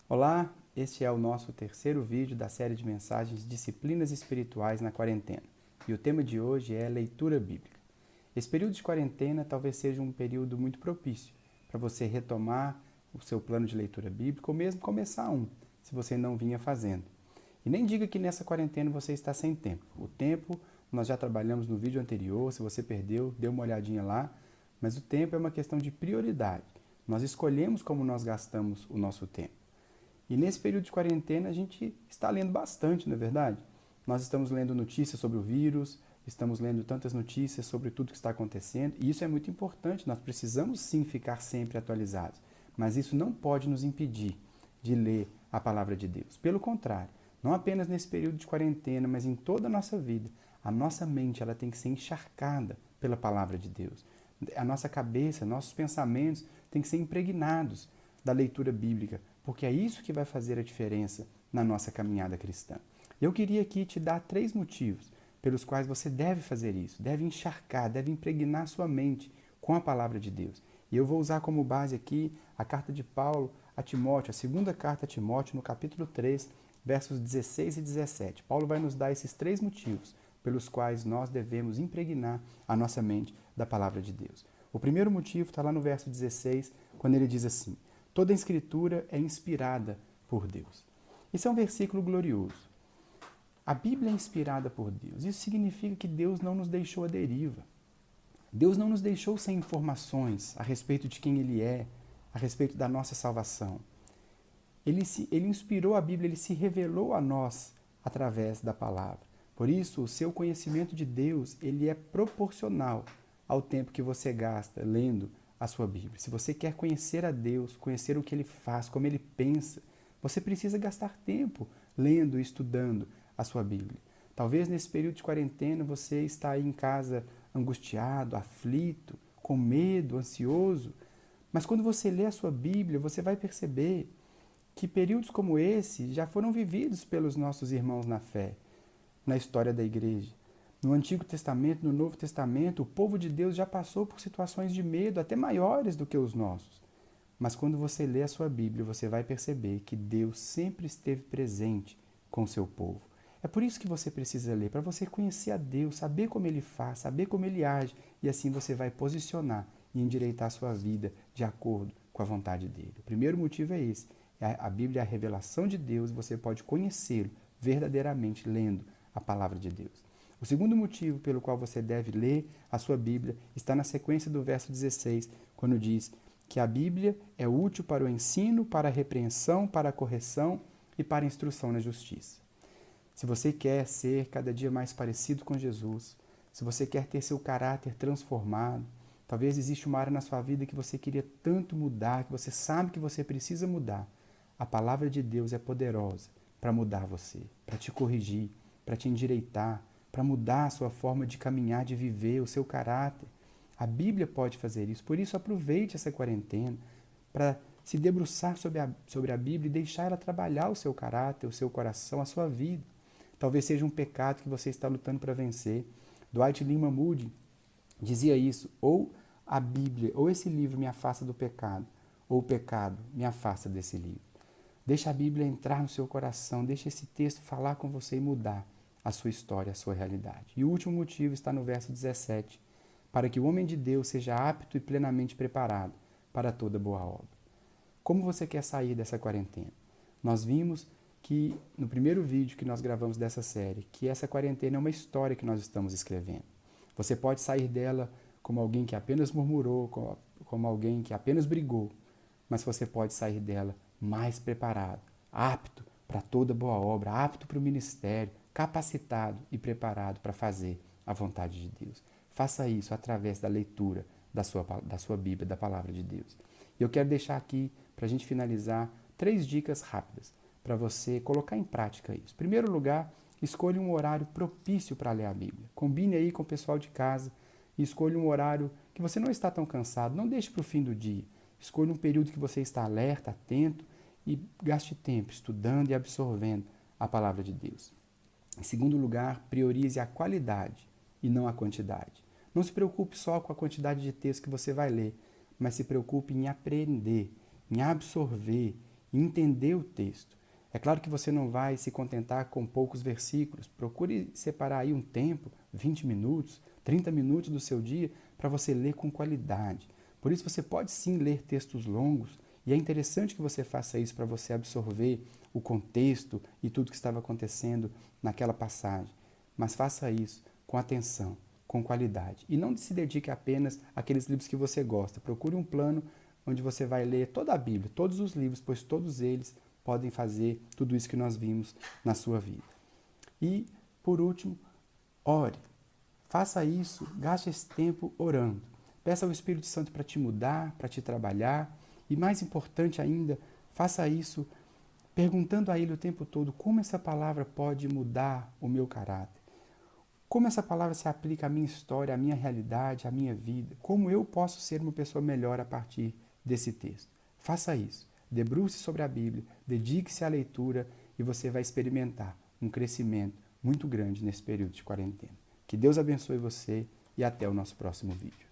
Olá, este é o nosso terceiro vídeo da série de mensagens Disciplinas Espirituais na Quarentena. E o tema de hoje é leitura bíblica. Esse período de quarentena talvez seja um período muito propício para você retomar o seu plano de leitura bíblica ou mesmo começar se você não vinha fazendo. E nem diga que nessa quarentena você está sem tempo. O tempo nós já trabalhamos no vídeo anterior, se você perdeu, dê uma olhadinha lá, mas o tempo é uma questão de prioridade. Nós escolhemos como nós gastamos o nosso tempo. E nesse período de quarentena a gente está lendo bastante, não é verdade? Nós estamos lendo notícias sobre o vírus, estamos lendo tantas notícias sobre tudo que está acontecendo, e isso é muito importante, nós precisamos sim ficar sempre atualizados, mas isso não pode nos impedir de ler a palavra de Deus. Pelo contrário, não apenas nesse período de quarentena, mas em toda a nossa vida, a nossa mente ela tem que ser encharcada pela palavra de Deus. A nossa cabeça, nossos pensamentos têm que ser impregnados da leitura bíblica, porque é isso que vai fazer a diferença na nossa caminhada cristã. Eu queria aqui te dar 3 motivos pelos quais você deve fazer isso, deve encharcar, deve impregnar sua mente com a palavra de Deus. E eu vou usar como base aqui a carta de Paulo a Timóteo, a segunda carta a Timóteo, no capítulo 3, versos 16 e 17. Paulo vai nos dar esses 3 motivos pelos quais nós devemos impregnar a nossa mente da palavra de Deus. O primeiro motivo está lá no verso 16, quando ele diz assim: toda a escritura é inspirada por Deus. Esse é um versículo glorioso. A Bíblia é inspirada por Deus. Isso significa que Deus não nos deixou à deriva. Deus não nos deixou sem informações a respeito de quem Ele é, a respeito da nossa salvação. Ele inspirou a Bíblia, Ele se revelou a nós através da palavra. Por isso, o seu conhecimento de Deus, ele é proporcional ao tempo que você gasta lendo a sua Bíblia. Se você quer conhecer a Deus, conhecer o que Ele faz, como Ele pensa, você precisa gastar tempo lendo e estudando a sua Bíblia. Talvez nesse período de quarentena você está aí em casa angustiado, aflito, com medo, ansioso, mas quando você lê a sua Bíblia, você vai perceber que períodos como esse já foram vividos pelos nossos irmãos na fé, na história da igreja. No Antigo Testamento, no Novo Testamento, o povo de Deus já passou por situações de medo até maiores do que os nossos. Mas quando você lê a sua Bíblia, você vai perceber que Deus sempre esteve presente com o seu povo. É por isso que você precisa ler, para você conhecer a Deus, saber como Ele faz, saber como Ele age, e assim você vai posicionar e endireitar a sua vida de acordo com a vontade dEle. O primeiro motivo é esse. A Bíblia é a revelação de Deus e você pode conhecê-lo verdadeiramente lendo a palavra de Deus. O segundo motivo pelo qual você deve ler a sua Bíblia está na sequência do verso 16, quando diz que a Bíblia é útil para o ensino, para a repreensão, para a correção e para a instrução na justiça. Se você quer ser cada dia mais parecido com Jesus, se você quer ter seu caráter transformado, talvez exista uma área na sua vida que você queria tanto mudar, que você sabe que você precisa mudar. A palavra de Deus é poderosa para mudar você, para te corrigir, para te endireitar, para mudar a sua forma de caminhar, de viver, o seu caráter. A Bíblia pode fazer isso, por isso aproveite essa quarentena para se debruçar sobre a Bíblia e deixar ela trabalhar o seu caráter, o seu coração, a sua vida. Talvez seja um pecado que você está lutando para vencer. Dwight Lyman Moody dizia isso: ou a Bíblia, ou esse livro me afasta do pecado, ou o pecado me afasta desse livro. Deixa a Bíblia entrar no seu coração, deixa esse texto falar com você e mudar a sua história, a sua realidade. E o último motivo está no verso 17, para que o homem de Deus seja apto e plenamente preparado para toda boa obra. Como você quer sair dessa quarentena? Nós vimos que no primeiro vídeo que nós gravamos dessa série, que essa quarentena é uma história que nós estamos escrevendo. Você pode sair dela como alguém que apenas murmurou, como alguém que apenas brigou, mas você pode sair dela mais preparado, apto para toda boa obra, apto para o ministério, capacitado e preparado para fazer a vontade de Deus. Faça isso através da leitura da sua Bíblia, da palavra de Deus. E eu quero deixar aqui, para a gente finalizar, 3 dicas rápidas para você colocar em prática isso. Em primeiro lugar, escolha um horário propício para ler a Bíblia. Combine aí com o pessoal de casa e escolha um horário que você não está tão cansado. Não deixe para o fim do dia. Escolha um período que você está alerta, atento e gaste tempo estudando e absorvendo a palavra de Deus. Em segundo lugar, priorize a qualidade e não a quantidade. Não se preocupe só com a quantidade de texto que você vai ler, mas se preocupe em aprender, em absorver e entender o texto. É claro que você não vai se contentar com poucos versículos. Procure separar aí um tempo, 20 minutos, 30 minutos do seu dia, para você ler com qualidade. Por isso você pode sim ler textos longos, e é interessante que você faça isso para você absorver o contexto e tudo que estava acontecendo naquela passagem. Mas faça isso com atenção, com qualidade. E não se dedique apenas àqueles livros que você gosta. Procure um plano onde você vai ler toda a Bíblia, todos os livros, pois todos eles podem fazer tudo isso que nós vimos na sua vida. E, por último, ore. Faça isso, gaste esse tempo orando. Peça ao Espírito Santo para te mudar, para te trabalhar. E mais importante ainda, faça isso perguntando a Ele o tempo todo como essa palavra pode mudar o meu caráter. Como essa palavra se aplica à minha história, à minha realidade, à minha vida. Como eu posso ser uma pessoa melhor a partir desse texto. Faça isso. Debruce sobre a Bíblia, dedique-se à leitura e você vai experimentar um crescimento muito grande nesse período de quarentena. Que Deus abençoe você e até o nosso próximo vídeo.